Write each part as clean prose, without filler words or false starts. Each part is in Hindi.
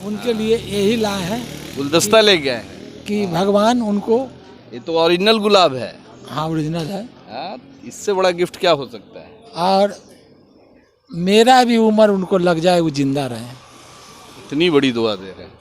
उनके लिए यही लाए हैं गुलदस्ता ले गए हैं। कि भगवान उनको, ये तो ओरिजिनल गुलाब है। हाँ ओरिजिनल है, हाँ, इससे बड़ा गिफ्ट क्या हो सकता है। और मेरा भी उम्र उनको लग जाए वो जिंदा रहे। इतनी बड़ी दुआ दे रहे हैं।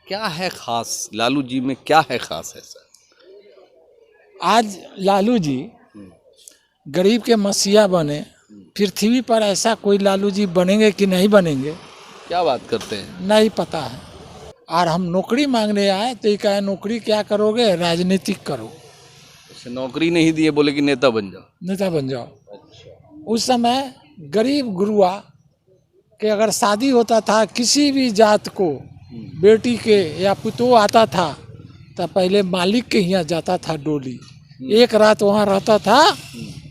क्या है खास लालू जी में, क्या है खास ऐसा। आज लालू जी गरीब के मसीहा बने। पृथ्वी पर ऐसा कोई लालू जी बनेंगे कि नहीं बनेंगे, क्या बात करते हैं। नहीं पता है। और हम नौकरी मांगने आए तो ये कहे नौकरी क्या करोगे, राजनीतिक करो, अच्छा, नौकरी नहीं दिए, बोले कि नेता बन जाओ। नेता बन जाओ। अच्छा। उस समय गरीब गुरुआ के अगर शादी होता था किसी भी जात को, बेटी के या पुतो आता था तो पहले मालिक के यहाँ जाता था डोली, एक रात वहाँ रहता था,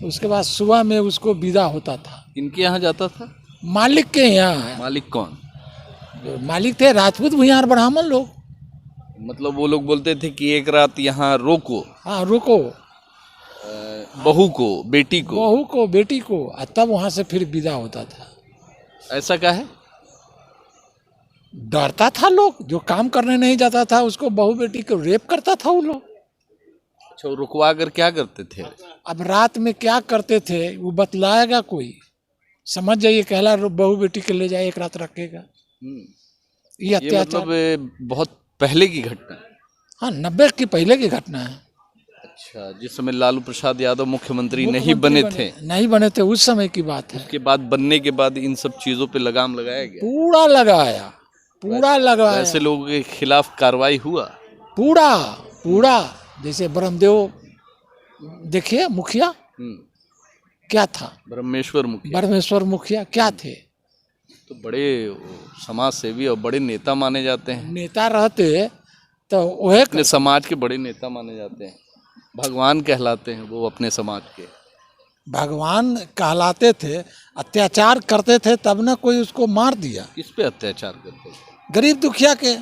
उसके बाद सुबह में उसको विदा होता था। इनके यहाँ जाता था। मालिक के यहाँ, मालिक कौन। जो मालिक थे राजपूत भूमिहार ब्राह्मण लोग। मतलब वो लोग बोलते थे कि एक रात यहाँ रोको, हाँ रुको, बहू को, बेटी को। बहू को बेटी को, और तब वहाँ से फिर विदा होता था। ऐसा क्या है। डरता था लोग, जो काम करने नहीं जाता था उसको बहू बेटी को रेप करता था वो लोग। अच्छा, वो रुकवा कर क्या करते थे। अब रात में क्या करते थे वो बतलाएगा कोई, समझ जाइए, कहला बहू बेटी के ले जाए एक रात रखेगा। ये ये अत्याचार मतलब बहुत पहले की घटना है। हाँ 90 की पहले की घटना है। अच्छा, जिस समय लालू प्रसाद यादव मुख्यमंत्री नहीं बने थे। नहीं बने थे, उस समय की बात है। उसके बाद बनने के बाद इन सब चीजों पे लगाम लगाया गया। पूरा लगाया, पूरा लगाया। ऐसे लोगों के खिलाफ कार्रवाई हुआ। पूरा पूरा, जैसे ब्रह्मदेव देखिए मुखिया क्या था, ब्रह्मेश्वर मुखिया। ब्रह्मेश्वर मुखिया क्या थे, तो बड़े समाज सेवी और बड़े नेता माने जाते हैं। नेता रहते तो वह अपने समाज के बड़े नेता माने जाते हैं। भगवान कहलाते हैं वो अपने समाज के। भगवान कहलाते थे। अत्याचार करते थे तब ना कोई उसको मार दिया। किस पे अत्याचार करते थे। गरीब दुखिया के।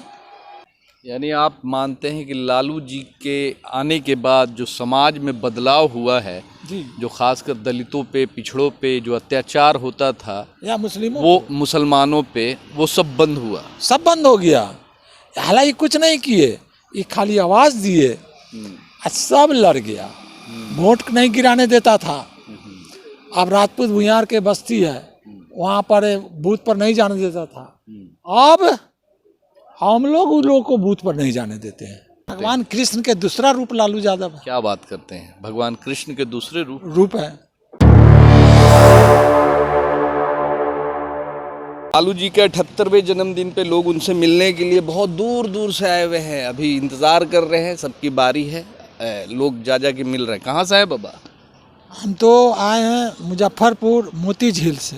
यानी आप मानते हैं कि लालू जी के आने के बाद जो समाज में बदलाव हुआ है जी, जो खासकर दलितों पे, पिछड़ों पे जो अत्याचार होता था या मुस्लिमों, वो मुसलमानों पे, वो सब बंद हुआ। सब बंद हो गया। हालांकि कुछ नहीं किए, ये खाली आवाज दिए और सब लड़ गया। वोट नहीं गिराने देता था। अब राजपूत भूमिहार के बस्ती है, वहाँ पर बूथ पर नहीं जाने देता था। अब हम लोग उन लोगों को बूथ पर नहीं जाने देते हैं। भगवान कृष्ण के दूसरा रूप लालू यादव है। क्या बात करते हैं, भगवान कृष्ण के दूसरे रूप है। लालू जी के 78वें जन्मदिन पे लोग उनसे मिलने के लिए बहुत दूर दूर से आए हुए हैं। अभी इंतजार कर रहे हैं, सबकी बारी है। लोग जा जा के मिल रहे हैं। कहाँ से है बाबा। हम तो आए हैं मुजफ्फरपुर मोती झील से।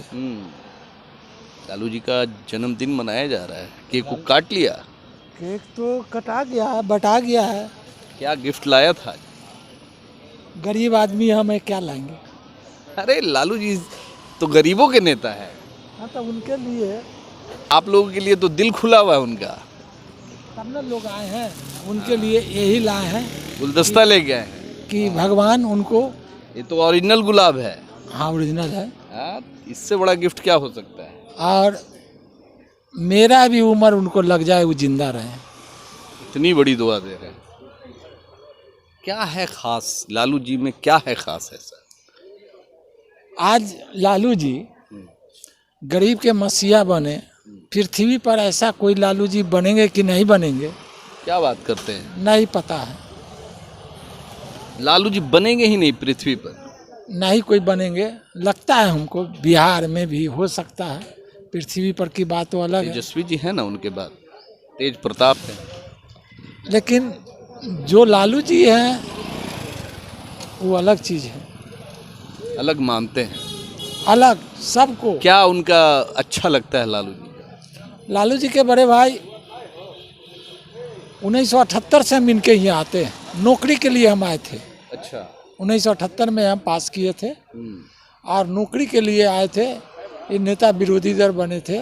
लालू जी का जन्मदिन मनाया जा रहा है। केक को काट लिया। केक तो कटा गया है, बटा गया है। क्या गिफ्ट लाया था। गरीब आदमी हमें क्या लाएंगे। अरे लालू जी तो गरीबों के नेता है। हाँ तो उनके लिए, आप लोगों के लिए तो दिल खुला हुआ है उनका। तब ना लोग आए हैं, उनके लिए यही लाए हैं। गुलदस्ता ले गए हैं कि भगवान उनको, ये तो ओरिजिनल गुलाब है। हाँ ओरिजिनल है, हाँ, इससे बड़ा गिफ्ट क्या हो सकता है। और मेरा भी उम्र उनको लग जाए वो जिंदा रहे। इतनी बड़ी दुआ दे रहे हैं। क्या है खास लालू जी में, क्या है खास ऐसा। आज लालू जी गरीब के मसीहा बने। पृथ्वी पर ऐसा कोई लालू जी बनेंगे कि नहीं बनेंगे, क्या बात करते हैं। नहीं पता है। लालू जी बनेंगे ही नहीं पृथ्वी पर। नहीं कोई बनेंगे, लगता है हमको बिहार में भी हो सकता है। पृथ्वी पर की बात तो अलग है, तेजस्वी जी है ना, उनके बाद तेज प्रताप है। लेकिन जो लालू जी हैं वो अलग चीज़ है। अलग मानते हैं। अलग सबको। क्या उनका अच्छा लगता है लालू जी का। लालू जी के बड़े भाई 1978 से हम इनके यहाँ आते हैं। नौकरी के लिए हम आए थे। अच्छा। 1978 में हम पास किए थे और नौकरी के लिए आए थे। ये नेता विरोधी दल बने थे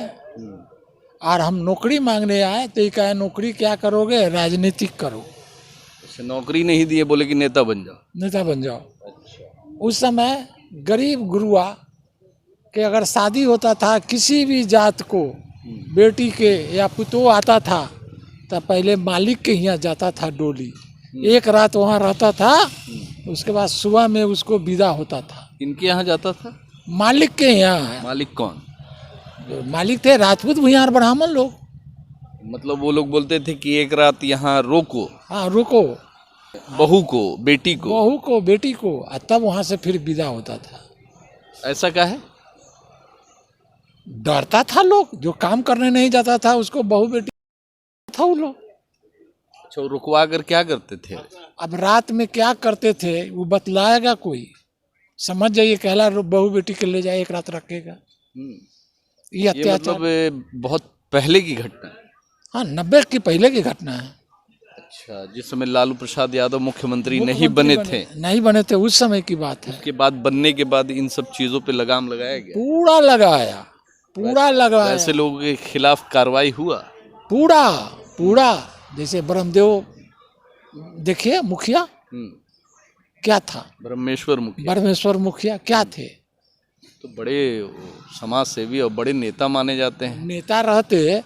और हम नौकरी मांगने आए तो ये कहे नौकरी क्या करोगे, राजनीतिक करो। अच्छा, नौकरी नहीं दिए, बोले कि नेता बन जाओ। नेता बन जाओ। अच्छा। उस समय गरीब गुरुआ के अगर शादी होता था किसी भी जात को, बेटी के या पुतोह आता था तो पहले मालिक के यहाँ जाता था डोली, एक रात वहाँ रहता था, उसके बाद सुबह में उसको विदा होता था। इनके यहाँ जाता था? मालिक के यहाँ, मालिक कौन? जो मालिक थे राजपूत भूमिहार ब्राह्मण लोग। मतलब वो लोग बोलते थे कि एक रात यहाँ रोको, हाँ रुको, बहू को, बेटी को। बहू को बेटी को, और तब वहाँ से फिर विदा होता था। ऐसा क्या है? डरता था लोग, जो काम करने नहीं जाता था उसको बहू बेटी था वो लोग। अच्छा, वो रुकवा कर क्या करते थे? अब रात में क्या करते थे वो बतलाएगा कोई, समझ जाइए, कहला बहू बेटी के ले जाए, एक रात रखेगा। ये ये अत्याचार मतलब बहुत पहले की घटना है। हाँ 90 की पहले की घटना है। अच्छा, जिस समय लालू प्रसाद यादव मुख्यमंत्री नहीं बने थे, नहीं बने थे, उस समय की बात है। उसके बाद बनने के बाद इन सब चीजों पे लगाम लगाया गया। पूरा लगाया, पूरा लगाया, ऐसे लोगों के खिलाफ कार्रवाई हुआ? पूरा पूरा। जैसे ब्रह्मदेव देखिए मुखिया क्या था, ब्रह्मेश्वर मुखिया, ब्रह्मेश्वर मुखिया क्या थे, तो बड़े समाज सेवी और बड़े नेता माने जाते हैं। नेता रहते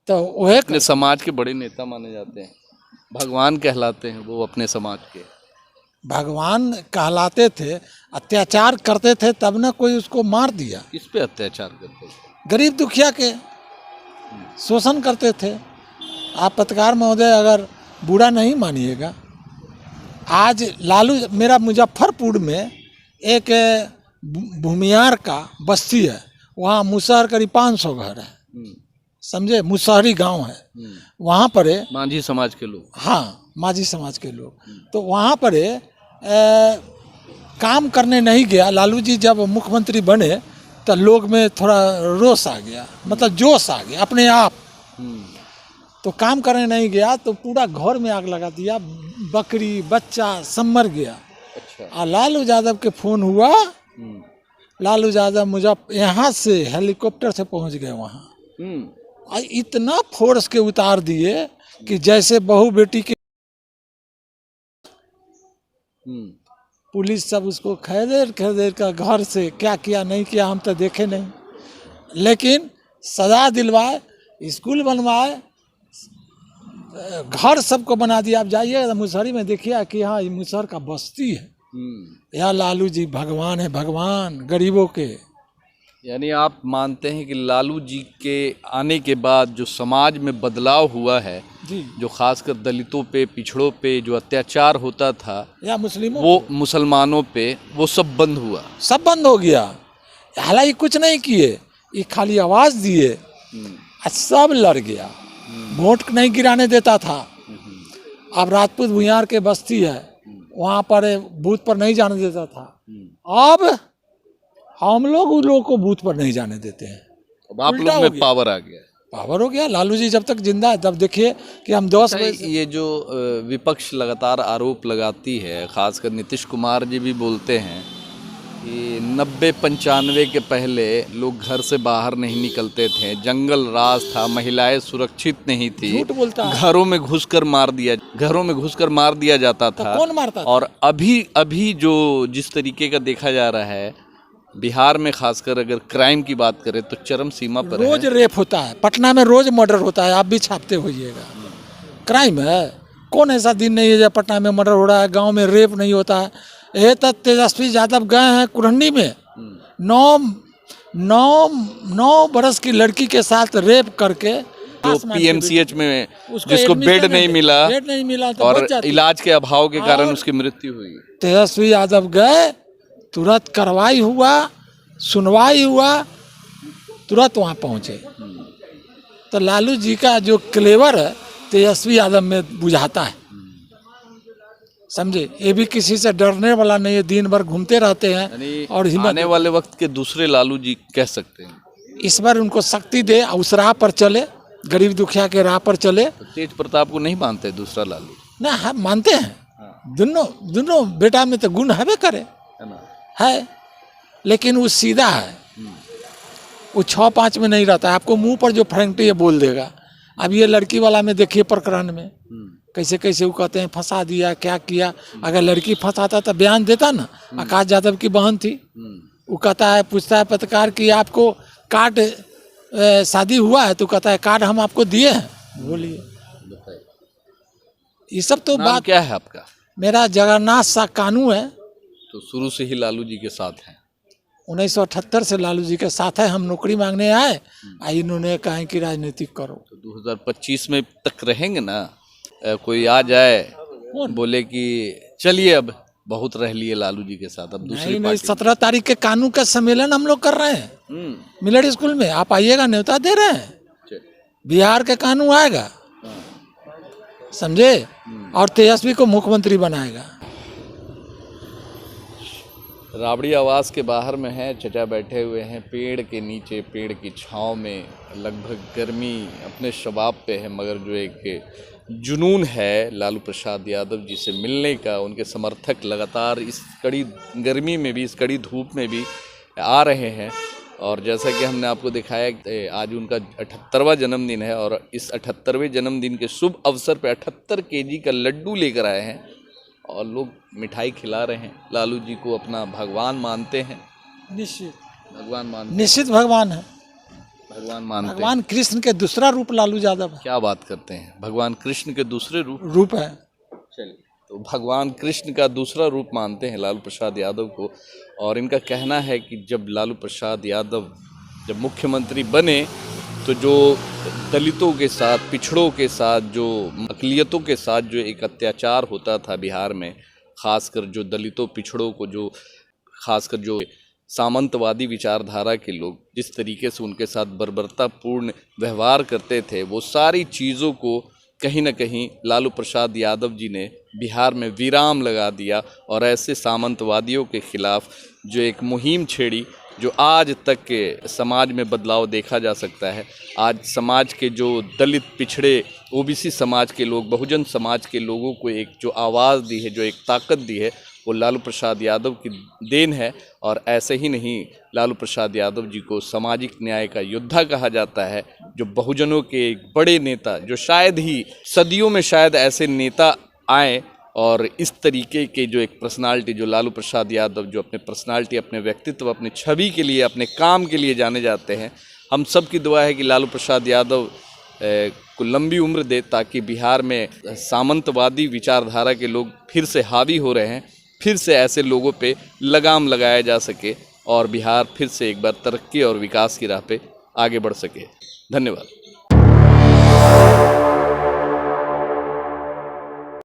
तो वह अपने समाज के बड़े नेता माने जाते हैं, भगवान कहलाते हैं वो अपने समाज के। भगवान कहलाते थे, अत्याचार करते थे तब ना कोई उसको मार दिया। किस पे अत्याचार करते थे? गरीब दुखिया के शोषण करते थे। आप पत्रकार महोदय अगर बुरा नहीं मानिएगा, आज लालू, मेरा मुजफ्फरपुर में एक भूमियार का बस्ती है, वहाँ मुसहर करीब 500 घर है, समझे, मुसहरी गांव है, वहाँ पर मांझी समाज के लोग। हाँ माझी समाज के लोग। तो वहाँ पर काम करने नहीं गया लालू जी, जब मुख्यमंत्री बने तो लोग में थोड़ा रोष आ गया, मतलब जोश आ गया अपने आप। तो काम करने नहीं गया तो पूरा घर में आग लगा दिया, बकरी बच्चा सब मर गया। अच्छा। और लालू यादव के फोन हुआ, लालू यादव यहाँ से हेलीकॉप्टर से पहुँच गए वहाँ, और इतना फोर्स के उतार दिए कि जैसे बहू बेटी के, पुलिस सब उसको खदेड़ खदेड़ कर घर से क्या किया नहीं किया हम तो देखे नहीं, लेकिन सजा दिलवाए, स्कूल बनवाए, घर सबको बना दिया। आप जाइए मुसहरी में देखिए कि हाँ ये मुसहर का बस्ती है। या लालू जी भगवान है, भगवान गरीबों के। यानी आप मानते हैं कि लालू जी के आने के बाद जो समाज में बदलाव हुआ है जी, जो खासकर दलितों पे, पिछड़ों पे जो अत्याचार होता था या मुस्लिमों, वो मुसलमानों पे, वो सब बंद हुआ, सब बंद हो गया। हालांकि कुछ नहीं किए, ये खाली आवाज दिए और सब लड़ गया। वोट नहीं गिराने देता था। अब राजपूत भूमिहार के बस्ती है, वहाँ पर बूथ पर नहीं जाने देता था। अब हम लोग उन लोगों को बूथ पर नहीं जाने देते हैं। अब आप लोग में पावर आ गया। पावर हो गया। लालू जी जब तक जिंदा है, तब देखिए कि हम 10 बजे। ये जो विपक्ष लगातार आरोप लगाती है, खासकर नीतीश कुमार जी भी बोलते हैं कि 90-95 के पहले लोग घर से बाहर नहीं निकलते थे, जंगल राज था, महिलाएं सुरक्षित नहीं थी, झूठ बोलता है। घरों में घुसकर मार दिया जाता था। कौन मारता था? और अभी जो जिस तरीके का देखा जा रहा है बिहार में, खासकर अगर क्राइम की बात करें तो चरम सीमा पर रोज रेप होता है, पटना में रोज मर्डर होता है, आप भी छापते होइएगा। क्राइम है, कौन ऐसा दिन नहीं है जब पटना में मर्डर हो रहा है, गांव में रेप नहीं होता है। ये तक तेजस्वी यादव गए हैं कुरहनी में, 9 बरस की लड़की के साथ रेप करके, तो पीएमसीएच में जिसको बेड नहीं मिला तो और इलाज के अभाव के कारण उसकी मृत्यु हुई। तेजस्वी यादव गए, तुरंत कार्रवाई हुआ, सुनवाई हुआ, तुरंत वहाँ पहुँचे। तो लालू जी का जो क्लेवर है तेजस्वी यादव में बुझाता है, समझे। ये भी किसी से डरने वाला नहीं है, दिन भर घूमते रहते हैं और हिम्मत। आने वाले वक्त के दूसरे लालू जी कह सकते हैं, इस बार उनको शक्ति दे, उस राह पर चले, गरीब दुखिया के राह पर चले। तेज प्रताप को नहीं मानते दूसरा लालू? ना हम मानते हैं, दोनों बेटा में तो गुण हवे करे है, लेकिन वो सीधा है, वो 6-5 में नहीं रहता है। आपको मुंह पर जो फ्रेंकटी है बोल देगा। अब ये लड़की वाला में देखिए प्रकरण में कैसे कैसे वो कहते हैं फंसा दिया, क्या किया। अगर लड़की फंसाता तो बयान देता ना। आकाश यादव की बहन थी, वो कहता है, पूछता है पत्रकार कि आपको काट शादी हुआ है तो कहता है कार्ड हम आपको दिए हैं, बोलिए। ये सब तो नाम बात। क्या है आपका? मेरा जगन्नाथ शाह कानू है। तो शुरू से ही लालू जी के साथ हैं। 1978 से लालू जी के साथ है। हम नौकरी मांगने आए, इन्होंने कहा कि राजनीतिक करो। तो 2025 में तक रहेंगे ना? कोई आ जाए बोले कि चलिए अब बहुत रह लिए लालू जी के साथ, अब दूसरी नहीं, पार्टी। 17 तारीख के कानून का सम्मेलन हम लोग कर रहे हैं मिलट स्कूल में, आप आइएगा, न्योता दे रहे हैं। चल। बिहार का कानून आएगा, समझे, और तेजस्वी को मुख्यमंत्री बनाएगा। राबड़ी आवास के बाहर में है, चचा बैठे हुए हैं पेड़ के नीचे, पेड़ की छांव में। लगभग गर्मी अपने शबाब पे है, मगर जो एक जुनून है लालू प्रसाद यादव जी से मिलने का, उनके समर्थक लगातार इस कड़ी गर्मी में भी, इस कड़ी धूप में भी आ रहे हैं। और जैसा कि हमने आपको दिखाया, आज उनका 78वां जन्मदिन है और इस 78वें जन्मदिन के शुभ अवसर पर 78 केजी का लड्डू लेकर आए हैं और लोग मिठाई खिला रहे हैं। लालू जी को अपना भगवान मानते हैं। निश्चित भगवान मानते निश्चित भगवान है। भगवान मानते हैं। भगवान कृष्ण के दूसरा रूप लालू यादव है। क्या बात करते हैं, भगवान कृष्ण के दूसरे रूप है। चलिए, तो भगवान कृष्ण का दूसरा रूप मानते हैं लालू प्रसाद यादव को। और इनका कहना है कि जब लालू प्रसाद यादव जब मुख्यमंत्री बने तो जो दलितों के साथ, पिछड़ों के साथ, जो अक़लियतों के साथ जो एक अत्याचार होता था बिहार में, ख़ासकर जो दलितों पिछड़ों को, जो ख़ासकर जो सामंतवादी विचारधारा के लोग जिस तरीके से उनके साथ बर्बरतापूर्ण व्यवहार करते थे, वो सारी चीज़ों को कहीं न कहीं लालू प्रसाद यादव जी ने बिहार में विराम लगा दिया और ऐसे सामंतवादियों के खिलाफ जो एक मुहिम छेड़ी, जो आज तक के समाज में बदलाव देखा जा सकता है। आज समाज के जो दलित, पिछड़े, ओबीसी समाज के लोग, बहुजन समाज के लोगों को एक जो आवाज़ दी है, जो एक ताकत दी है, वो लालू प्रसाद यादव की देन है। और ऐसे ही नहीं, लालू प्रसाद यादव जी को सामाजिक न्याय का योद्धा कहा जाता है, जो बहुजनों के एक बड़े नेता, जो शायद ही सदियों में शायद ऐसे नेता आए और इस तरीके के जो एक पर्सनालिटी, जो लालू प्रसाद यादव, जो अपने पर्सनालिटी, अपने व्यक्तित्व, अपने छवि के लिए, अपने काम के लिए जाने जाते हैं। हम सब की दुआ है कि लालू प्रसाद यादव को लंबी उम्र दे, ताकि बिहार में सामंतवादी विचारधारा के लोग फिर से हावी हो रहे हैं, फिर से ऐसे लोगों पे लगाम लगाया जा सके और बिहार फिर से एक बार तरक्की और विकास की राह पे आगे बढ़ सके। धन्यवाद।